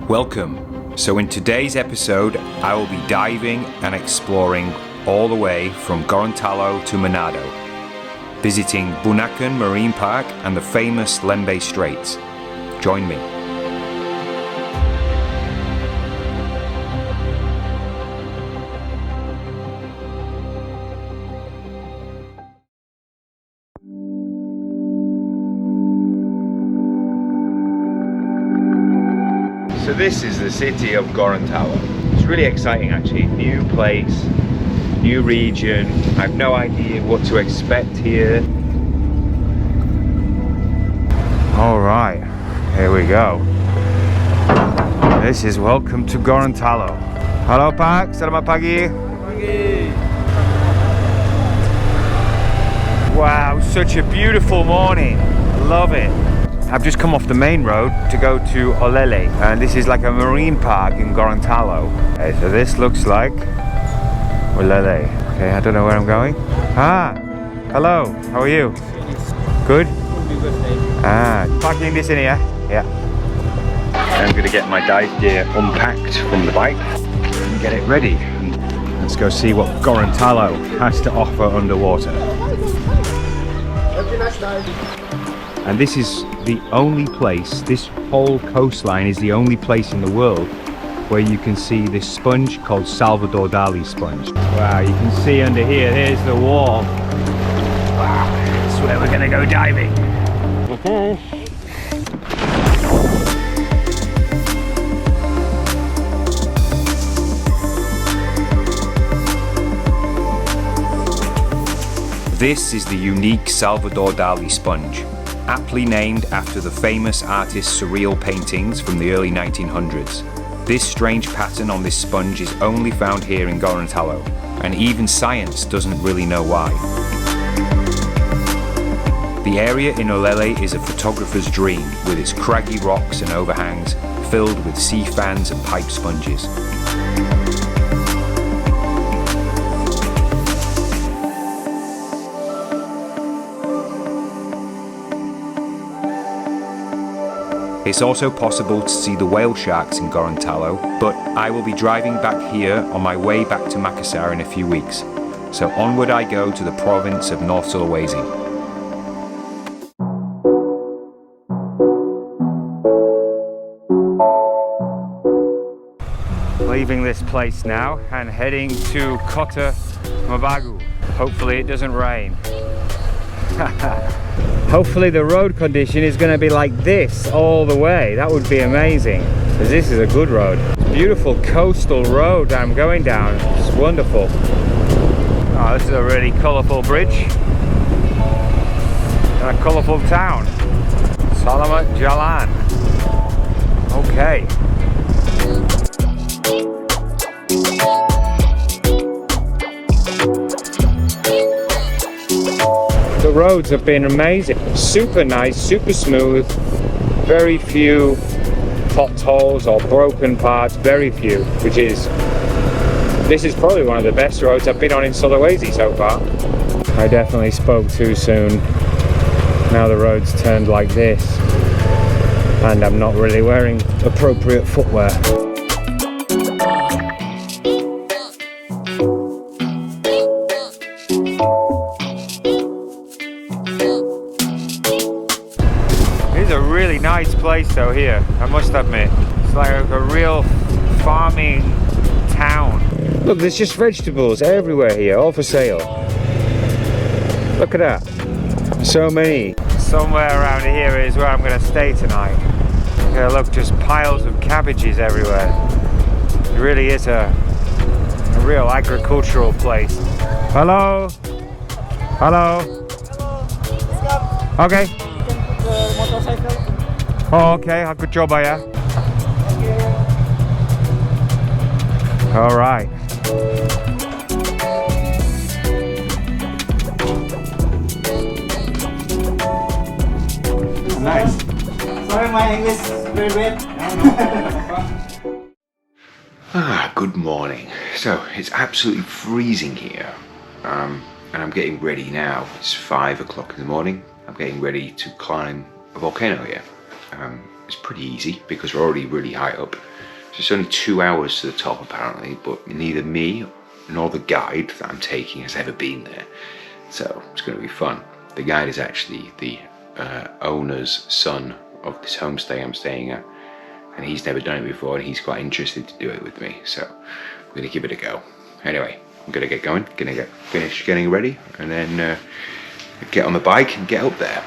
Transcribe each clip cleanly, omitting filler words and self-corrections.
Welcome. So in today's episode, I will be diving and exploring all the way from Gorontalo to Manado, visiting Bunaken Marine Park and the famous Lembeh Straits. Join me. So this is the city of Gorontalo. It's really exciting actually. New place, new region. I have no idea what to expect here. Alright, here we go. This is welcome to Gorontalo. Halo Pak, selamat pagi. Pagi. Wow, such a beautiful morning. Love it. I've just come off the main road to go to Olele, and this is like a marine park in Gorontalo. Okay, so this looks like Olele. Okay, I don't know where I'm going. Hello, how are you? Good? Parking this in here? Yeah. I'm gonna get my dive gear unpacked from the bike and get it ready. Let's go see what Gorontalo has to offer underwater. And this is the only place, this whole coastline is the only place in the world where you can see this sponge called Salvador Dali Sponge. Wow, you can see under here, here's the wall. Wow, that's where we're gonna go diving. This is the unique Salvador Dali Sponge, aptly named after the famous artist's surreal paintings from the early 1900s. This strange pattern on this sponge is only found here in Gorontalo, and even science doesn't really know why. The area in Olele is a photographer's dream, with its craggy rocks and overhangs filled with sea fans and pipe sponges. It's also possible to see the whale sharks in Gorontalo, but I will be driving back here on my way back to Makassar in a few weeks. So onward I go to the province of North Sulawesi. Leaving this place now and heading to KotaMobagu. Hopefully it doesn't rain. Hopefully the road condition is going to be like this all the way. That would be amazing, because this is a good road. Beautiful coastal road I'm going down. It's wonderful. Oh, this is a really colourful bridge and a colourful town. Salamat Jalan. Okay. The roads have been amazing, super nice, super smooth, very few potholes or broken parts, very few, this is probably one of the best roads I've been on in Sulawesi so far. I definitely spoke too soon. Now the road's turned like this, and I'm not really wearing appropriate footwear. Nice place though here, I must admit. It's like a real farming town. Look, there's just vegetables everywhere here, all for sale. Look at that. So many. Somewhere around here is where I'm going to stay tonight. Yeah, look, just piles of cabbages everywhere. It really is a real agricultural place. Hello? Hello? Okay. Motorcycle. Oh, okay, good job, yeah. All right. Nice. Sorry, my English is very bad. Good morning. So it's absolutely freezing here, and I'm getting ready now. It's 5 o'clock in the morning. I'm getting ready to climb a volcano here. It's pretty easy because we're already really high up. It's only 2 hours to the top apparently, but neither me nor the guide that I'm taking has ever been there. So it's going to be fun. The guide is actually the owner's son of this homestay I'm staying at, and he's never done it before, and he's quite interested to do it with me. So we're going to give it a go. Anyway, I'm going to get going, finish getting ready, and then get on the bike and get up there.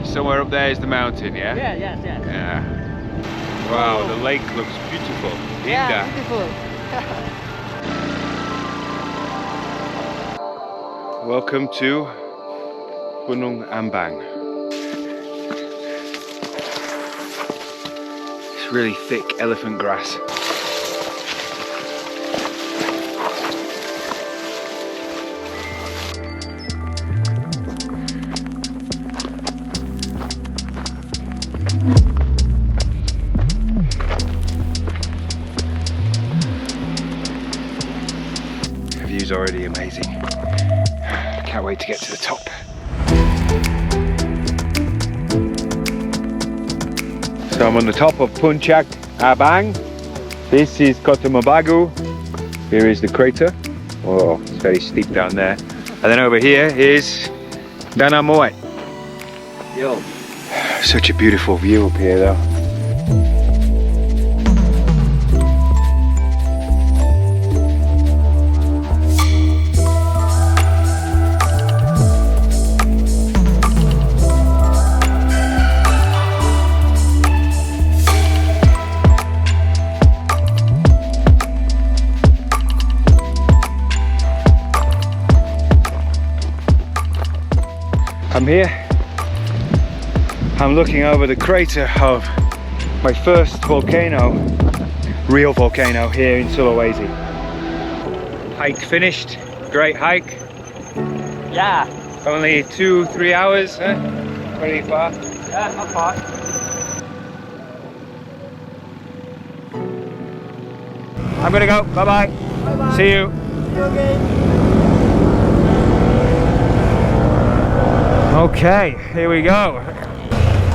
Somewhere up there is the mountain, yeah? Yes. Yeah. Wow, the lake looks beautiful. Yeah, beautiful. Welcome to Gunung Ambang. It's really thick elephant grass. The view's already amazing. Can't wait to get to the top. So I'm on the top of Puncak Abang. This is KotaMobagu. Here is the crater. Oh, it's very steep down there. And then over here is Danamoet. Yo. Such a beautiful view up here though. I'm here. I'm looking over the crater of my first volcano, real volcano here in Sulawesi. Hike finished, great hike. Yeah. Only 2-3 hours, huh? Pretty far. Yeah, not far. I'm gonna go, bye-bye. Bye-bye. See you. See you again. Okay, here we go.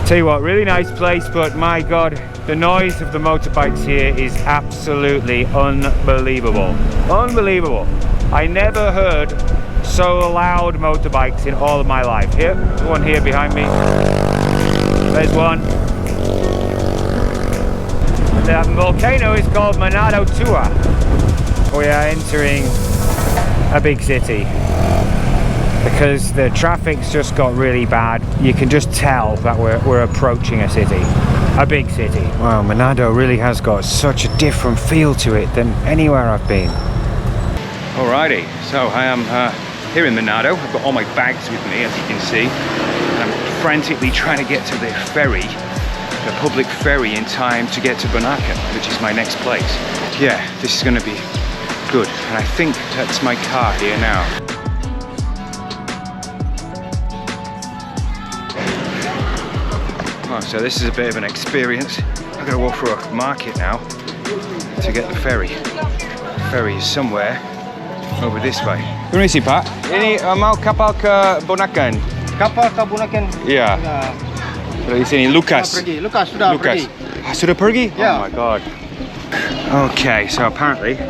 Tell you what, really nice place, but my god, the noise of the motorbikes here is absolutely unbelievable. Unbelievable. I never heard so loud motorbikes in all of my life. Here, one here behind me. There's one. The volcano is called Manado. We are entering a big city, because the traffic's just got really bad. You can just tell that we're approaching a city, a big city. Wow, Manado really has got such a different feel to it than anywhere I've been. Alrighty, so I am here in Manado. I've got all my bags with me, as you can see. And I'm frantically trying to get to the ferry, the public ferry, in time to get to Bunaken, which is my next place. Yeah, this is gonna be good. And I think that's my car here now. Oh, so this is a bit of an experience. I've got to walk through a market now to get the ferry. The ferry is somewhere over this way. Permisi Pak, ini mau kapal ke Bunaken. Kapal ke Bunaken. Iya. Di sini Lucas. Sudah pergi. Ah, sudah pergi? Yeah. Oh my god. Okay, so apparently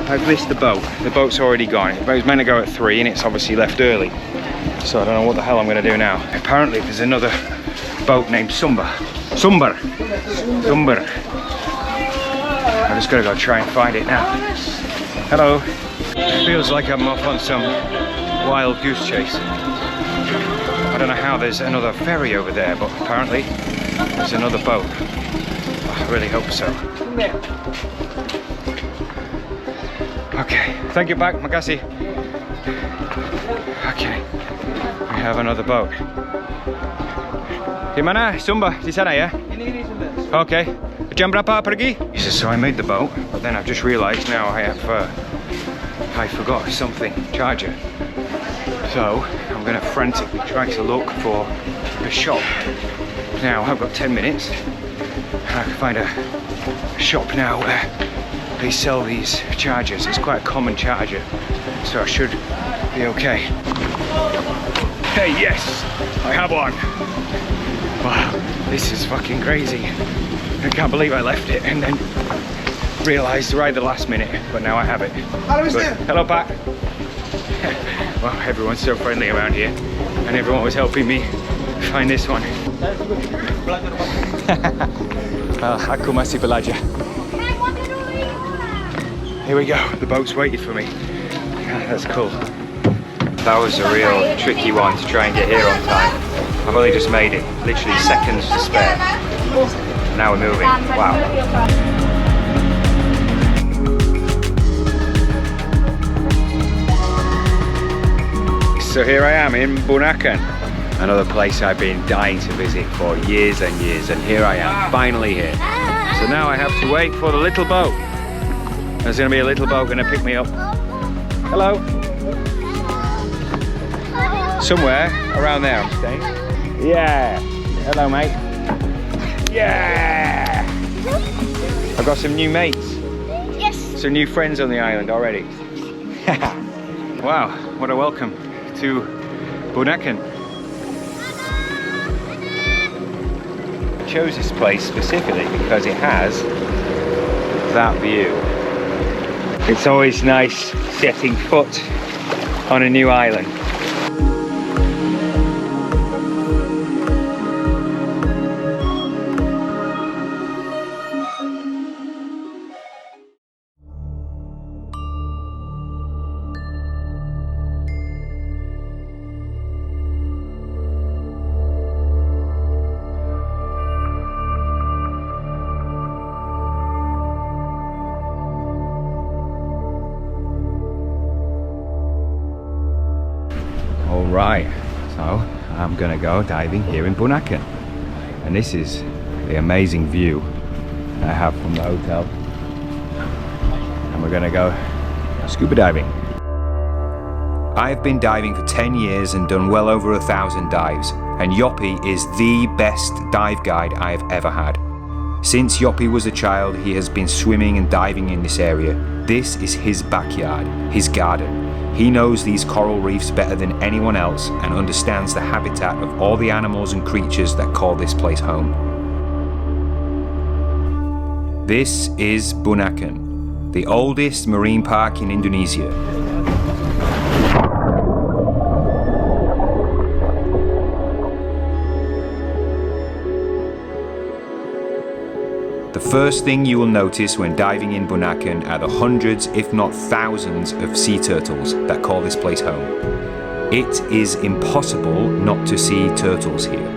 I've missed the boat. The boat's already gone. It was meant to go at 3 and it's obviously left early. So I don't know what the hell I'm going to do now. Apparently there's another boat named Sumber. I'm just gonna go try and find it now. Hello. Feels like I'm off on some wild goose chase. I don't know how there's another ferry over there, but apparently there's another boat. I really hope so. Okay, thank you Pak, makasih. Okay, we have another boat. Di mana? Sumba, di sana ya? Ini Sumba. Okay. Jam berapa pergi? So I made the boat, but then I've just realised now I forgot something, charger. So I'm going to frantically try to look for a shop. Now I've got 10 minutes and I can find a shop now where they sell these chargers. It's quite a common charger, so I should be okay. Hey, yes, I have one. Wow, this is fucking crazy. I can't believe I left it and then realised right at the last minute, but now I have it. Hello, mister. Hello, Pat. Wow, everyone's so friendly around here, and everyone was helping me find this one. Aku masih belajar. Here we go, the boat's waited for me. That's cool. That was a real tricky one to try and get here on time. I've only just made it, literally seconds to spare. Now we're moving, wow. So here I am in Bunaken, another place I've been dying to visit for years and years, and here I am, finally here. So now I have to wait for the little boat. There's going to be a little boat going to pick me up. Hello. Somewhere around there I'm staying. Yeah. Hello, mate. Yeah. I've got some new mates. Yes. Some new friends on the island already. Wow, what a welcome to Bunaken. I chose this place specifically because it has that view. It's always nice setting foot on a new island. Right, so I'm gonna go diving here in Bunaken, and this is the amazing view I have from the hotel, and we're gonna go scuba diving. I've been diving for 10 years and done well over 1,000 dives, and Yoppie is the best dive guide I have ever had. Since Yoppie was a child, he has been swimming and diving in this area. This is his backyard, his garden. He knows these coral reefs better than anyone else and understands the habitat of all the animals and creatures that call this place home. This is Bunaken, the oldest marine park in Indonesia. The first thing you will notice when diving in Bunaken are the hundreds, if not thousands, of sea turtles that call this place home. It is impossible not to see turtles here.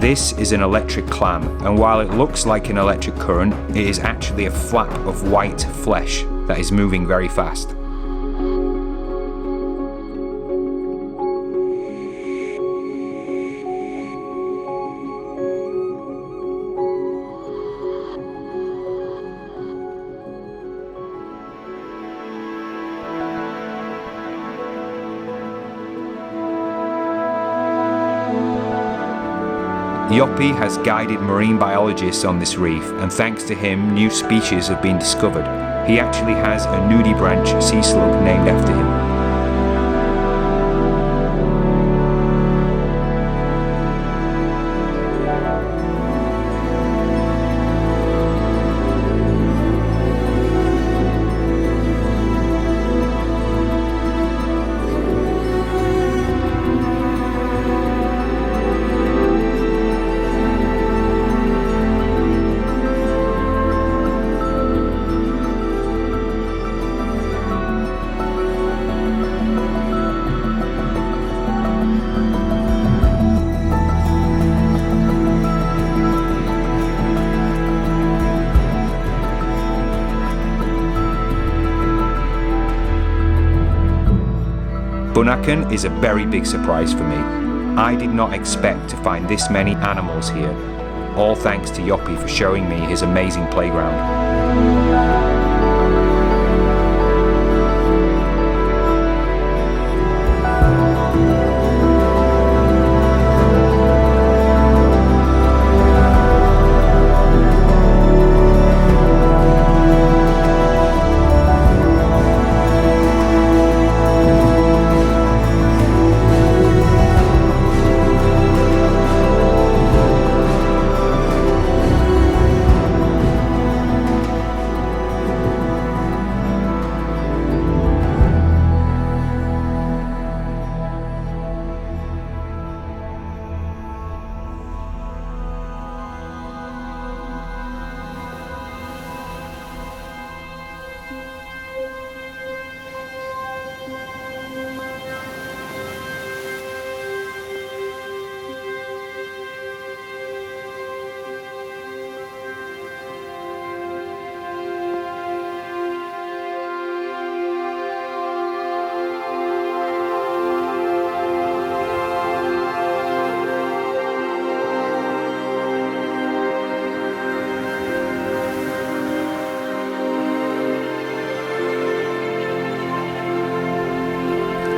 This is an electric clam, and while it looks like an electric current, it is actually a flap of white flesh that is moving very fast. Yopi has guided marine biologists on this reef, and thanks to him, new species have been discovered. He actually has a nudibranch sea slug named after him. Bunaken is a very big surprise for me. I did not expect to find this many animals here, all thanks to Yopi for showing me his amazing playground.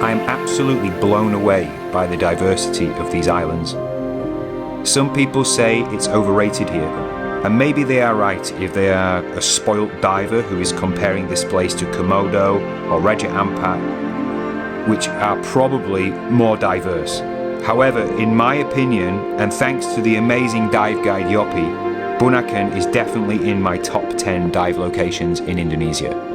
I am absolutely blown away by the diversity of these islands. Some people say it's overrated here, and maybe they are right if they are a spoilt diver who is comparing this place to Komodo or Raja Ampat, which are probably more diverse. However, in my opinion, and thanks to the amazing dive guide Yopi, Bunaken is definitely in my top 10 dive locations in Indonesia.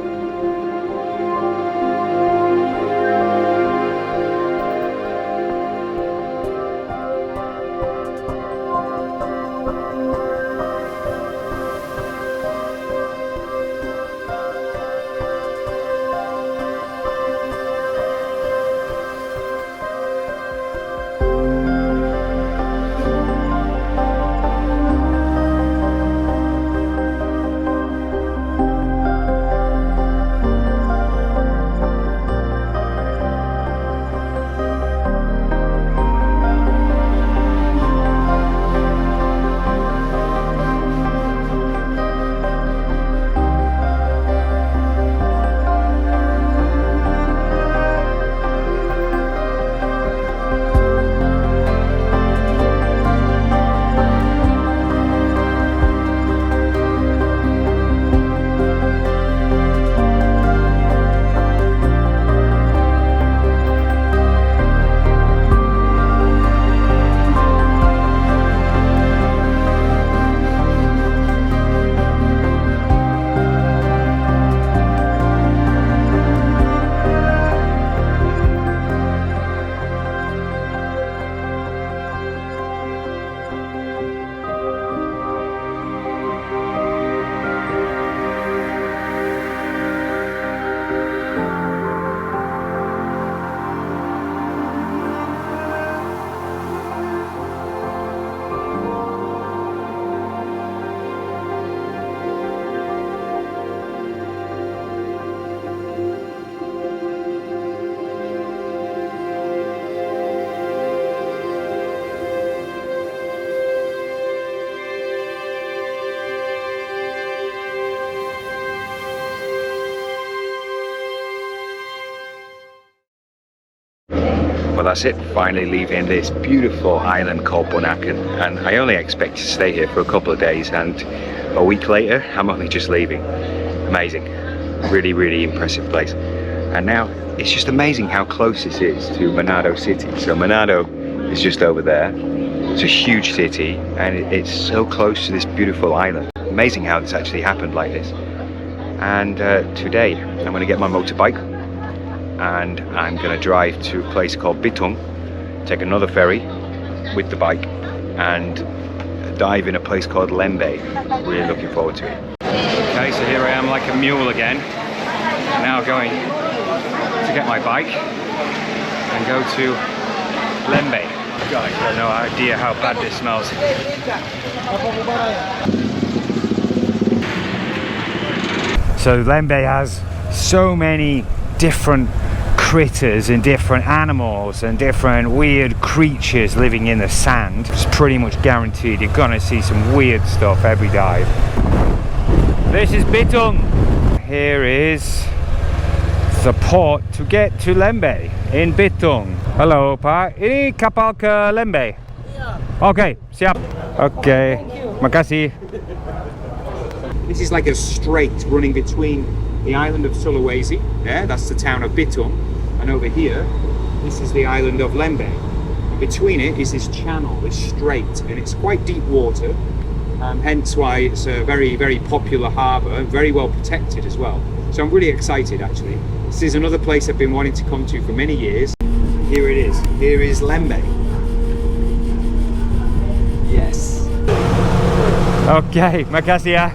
that's it, finally leaving this beautiful island called Bunaken, and I only expect to stay here for a couple of days, and a week later I'm only just leaving. Amazing, really, really impressive place. And now it's just amazing how close this is to Manado city. So Manado is just over there. It's a huge city and it's so close to this beautiful island. Amazing how this actually happened like this. And today I'm going to get my motorbike and I'm going to drive to a place called Bitung, take another ferry with the bike and dive in a place called Lembeh. Really looking forward to it. Okay, so here I am like a mule again, now going to get my bike and go to Lembeh. Guys, I have no idea how bad this smells. So Lembeh has so many different critters and different animals and different weird creatures living in the sand. It's pretty much guaranteed you're gonna see some weird stuff every dive. This is Bitung. Here is the port to get to Lembeh in Bitung. Hello Pak, ini kapal ke Lembeh? Iya. Okay, siap. Okay, makasih. This is like a strait running between the island of Sulawesi, that's the town of Bitung, and over here, this is the island of Lembeh. And between it is this channel, this strait, and it's quite deep water, hence why it's a very, very popular harbour, very well protected as well. So I'm really excited actually. This is another place I've been wanting to come to for many years. Here it is. Here is Lembeh. Yes. Okay, makasih ya.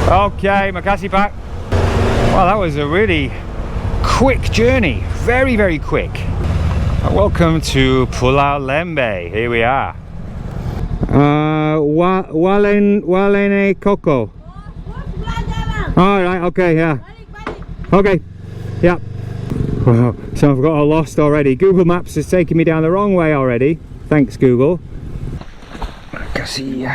Okay, makasih Pak. Well, that was a really quick journey. Very, very quick. Welcome to Pulau Lembeh. Here we are. Walene Koko. All right, okay, yeah. Okay, yeah. Wow, so I've got lost already. Google Maps has taken me down the wrong way already. Thanks, Google. Makasih.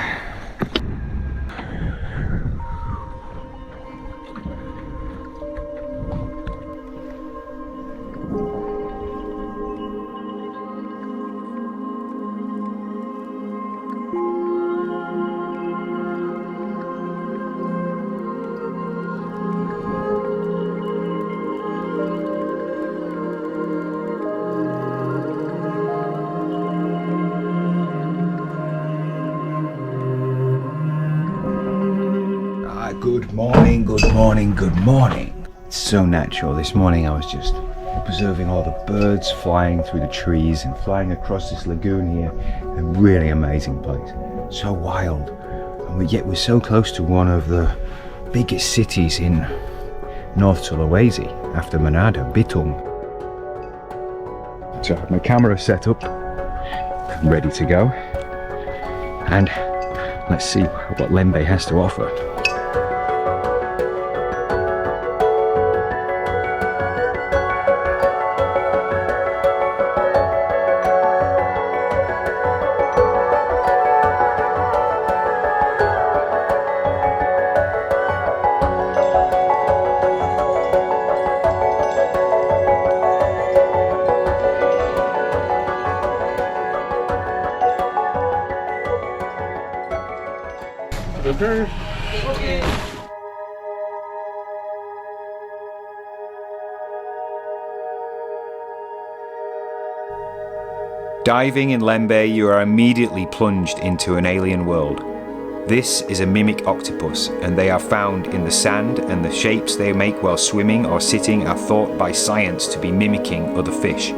Good morning, good morning, good morning. It's so natural. This morning I was just observing all the birds flying through the trees and flying across this lagoon here. A really amazing place. So wild. And yet we're so close to one of the biggest cities in North Sulawesi after Manado, Bitung. So I have my camera set up. I'm ready to go. And let's see what Lembeh has to offer. Diving in Lembeh, you are immediately plunged into an alien world. This is a mimic octopus, and they are found in the sand, and the shapes they make while swimming or sitting are thought by science to be mimicking other fish.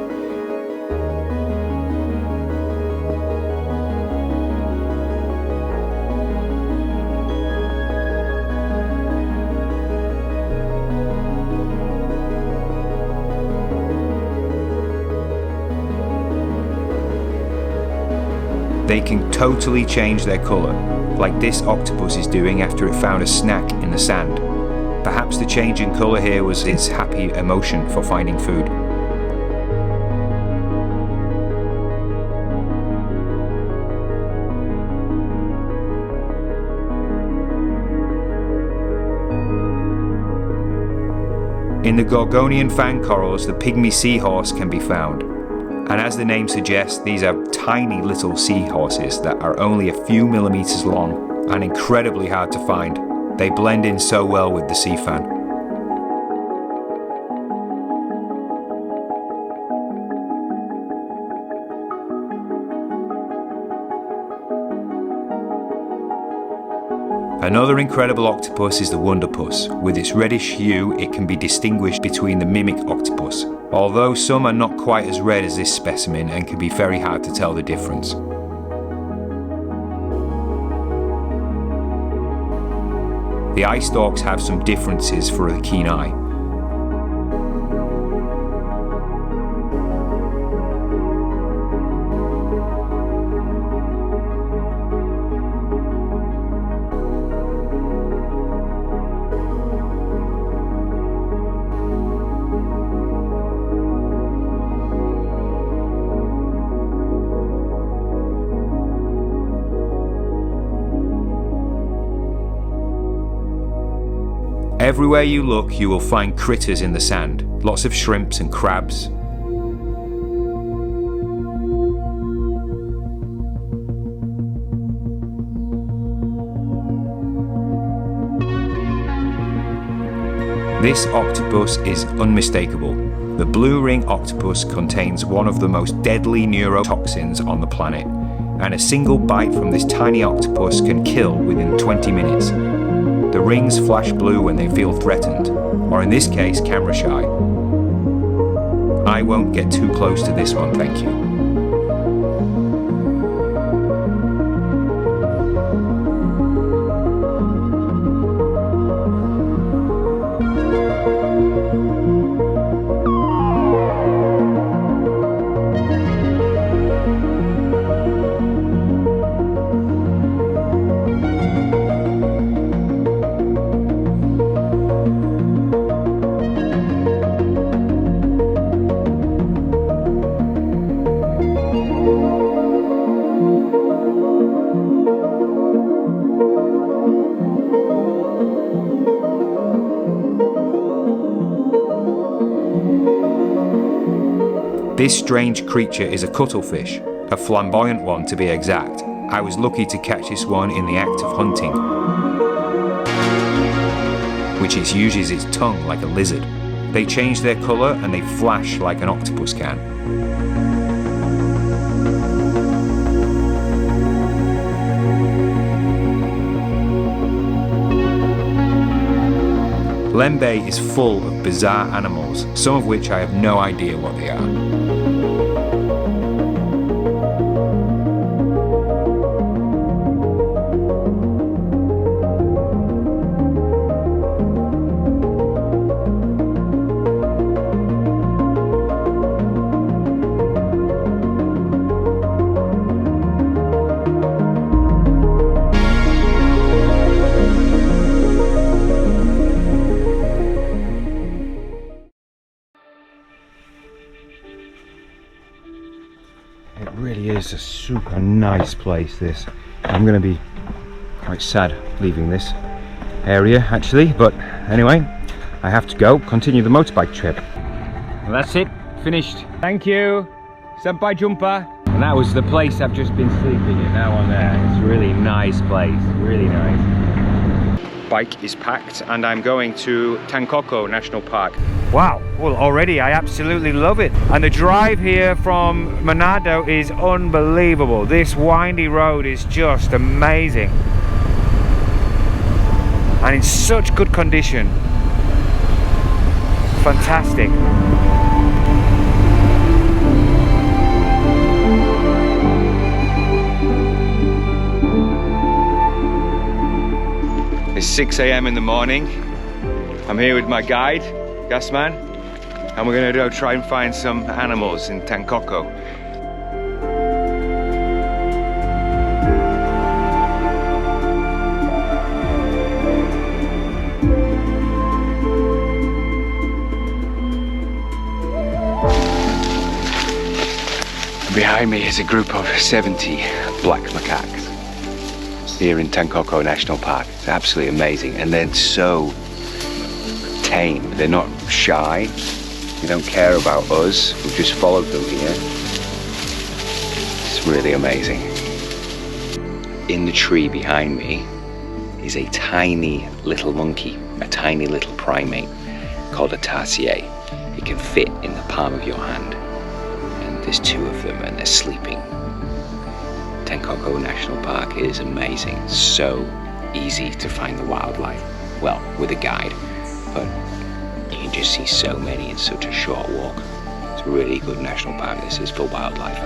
They can totally change their colour, like this octopus is doing after it found a snack in the sand. Perhaps the change in colour here was its happy emotion for finding food. In the Gorgonian fan corals, the pygmy seahorse can be found. And as the name suggests, these are tiny little seahorses that are only a few millimeters long and incredibly hard to find. They blend in so well with the sea fan. Another incredible octopus is the wonderpus. With its reddish hue, it can be distinguished between the mimic octopus, although some are not quite as red as this specimen and can be very hard to tell the difference. The eye stalks have some differences for the keen eye. Everywhere you look, you will find critters in the sand, lots of shrimps and crabs. This octopus is unmistakable. The blue ring octopus contains one of the most deadly neurotoxins on the planet, and a single bite from this tiny octopus can kill within 20 minutes. The rings flash blue when they feel threatened, or in this case, camera shy. I won't get too close to this one, thank you. This strange creature is a cuttlefish, a flamboyant one to be exact. I was lucky to catch this one in the act of hunting, which it uses its tongue like a lizard. They change their colour and they flash like an octopus can. Lembeh is full of bizarre animals, some of which I have no idea what they are. It really is a super nice place, this. I'm going to be quite sad leaving this area actually, but anyway, I have to go continue the motorbike trip. Well, that's it, finished. Thank you, Sampai Jumpa. And that was the place I've just been sleeping in, now I'm there. It's a really nice place, really nice. Bike is packed and I'm going to Tangkoko National Park. Wow, well already I absolutely love it. And the drive here from Manado is unbelievable. This windy road is just amazing. And in such good condition. Fantastic. It's 6 AM in the morning. I'm here with my guide, Gasman, and we're gonna go try and find some animals in Tangkoko. Behind me is a group of 70 black macaques here in Tangkoko National Park. It's absolutely amazing, and they're so tame. They're not shy. They don't care about us. We've just followed them here. It's really amazing. In the tree behind me is a tiny little monkey, a tiny little primate called a tarsier. It can fit in the palm of your hand. And there's two of them and they're sleeping. Tangkoko National Park is amazing. It's so easy to find the wildlife. Well, with a guide, but you can just see so many in such a short walk. It's a really good national park, this is, for wildlife.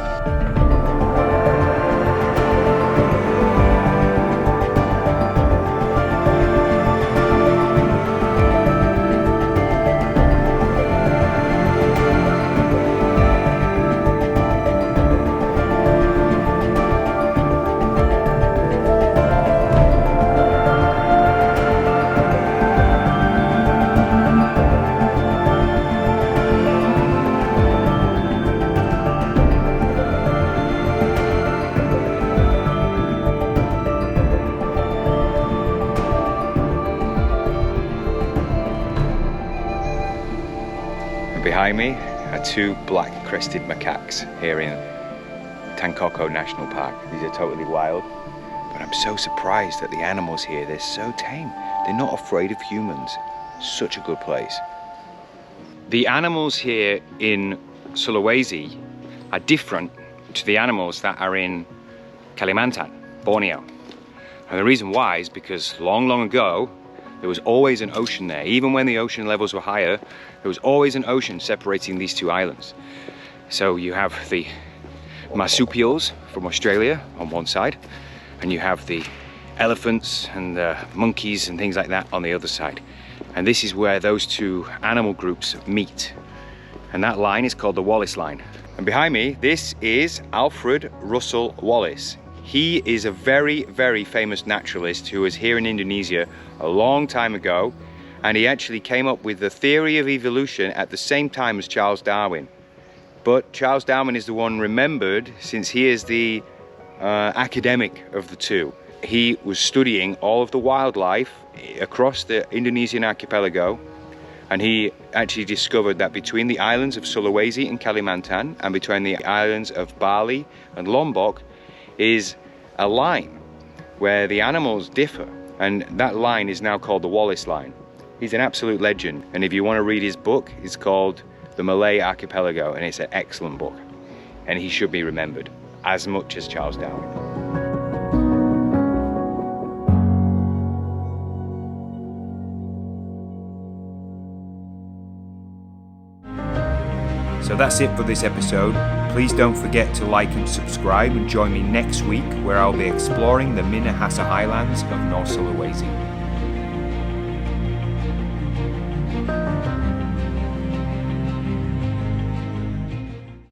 Behind me are two black-crested macaques here in Tangkoko National Park. These are totally wild, but I'm so surprised at the animals here. They're so tame. They're not afraid of humans. Such a good place. The animals here in Sulawesi are different to the animals that are in Kalimantan, Borneo. And the reason why is because long ago, there was always an ocean there. Even when the ocean levels were higher, there was always an ocean separating these two islands. So you have the marsupials from Australia on one side, and you have the elephants and the monkeys and things like that on the other side. And this is where those two animal groups meet. And that line is called the Wallace Line. And behind me, this is Alfred Russel Wallace. He is a very famous naturalist who was here in Indonesia a long time ago, and he actually came up with the theory of evolution at the same time as Charles Darwin. But Charles Darwin is the one remembered since he is the academic of the two. He was studying all of the wildlife across the Indonesian archipelago, and he actually discovered that between the islands of Sulawesi and Kalimantan and between the islands of Bali and Lombok is a line where the animals differ, and that line is now called the Wallace Line. He's an absolute legend, and if you want to read his book, it's called The Malay Archipelago, and it's an excellent book, and he should be remembered as much as Charles Darwin. So that's it for this episode. Please don't forget to like and subscribe and join me next week where I'll be exploring the Minahasa Highlands of North Sulawesi.